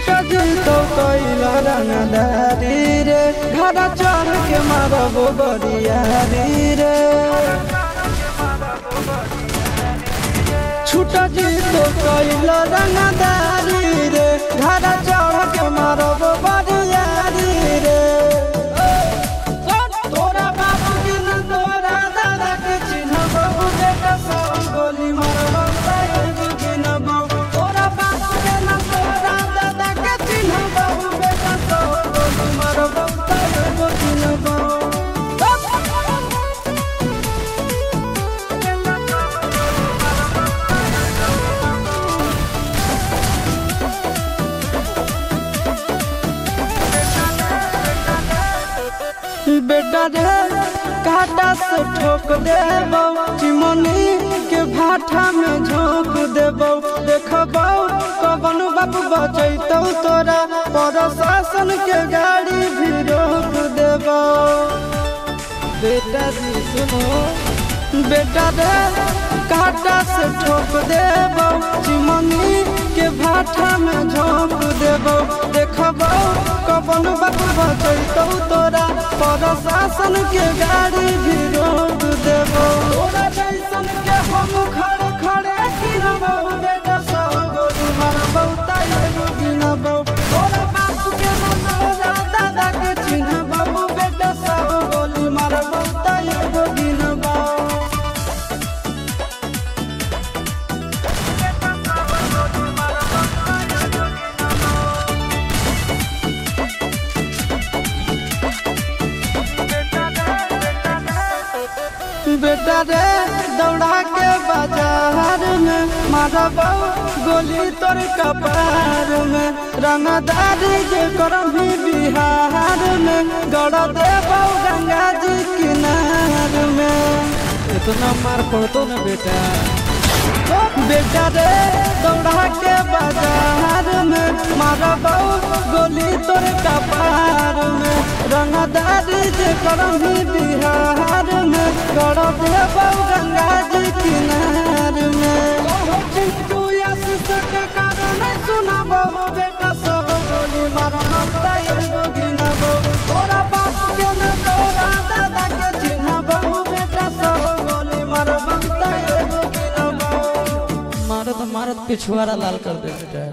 छुटा जी तो कैला रंगदारी रे घरा चढ़ के मारबो बरियारी रे छुटा जी तो कैला रंगदारी रे घरा चढ़ के मारबो बरियारी रे तोरा बाप के न तोरा दादा के चिन्हबो बेटा सब गोली मारबो तारे गिनबो तोरा बाप के न तोरा दादा के चिन्हबो बेटा सब गोली मारबो तारे गिनबो बेटा रे काटा से ठोक देबो चिमनी के भाठा में झोंक देबो देखबो कवन बाप बचैतौ तोरा प्रशासन के गाड़ी भी रोक देबो बेटा जी सुनो बेटा रे काटा से ठोक देबो चिमनी के भाठा में झोंक देबो देखबो कवन बाप बचैतौ तोरा प्रशासन के गाड़ी भी रोक देबो तोरा जैसन के हम खड़े खड़े गिनबो बेटा सब गोली मारबो तारे गिनबो तोरा बाप के न तोरा दादा के चिन्हबो बेटा सब गोली मारबो तारे गिनबो बेटा रे दौड़ा के बाजार में मारबो गोली तोर कपार में रंगदारी जे करभी बिहार में गड़ देबो गंगा जी किनार में इतना मार पड़तो ना बेटा बेटा रे दौड़ा के बाजार में मारबो गोली तोर कपार में रंगदारी जे करभी बिहार में गड़ देबो गंगा जी किनार में चिंटू आशीष के कारण सुनाबो बेटा सब गोली मारबो तारे गिनबो तोरा बाप के न तोरा दादा के चिन्हबो बेटा सब गोली मारबो तारे गिनबो मारत मारत पिछुआरा लाल कर दे बेटा।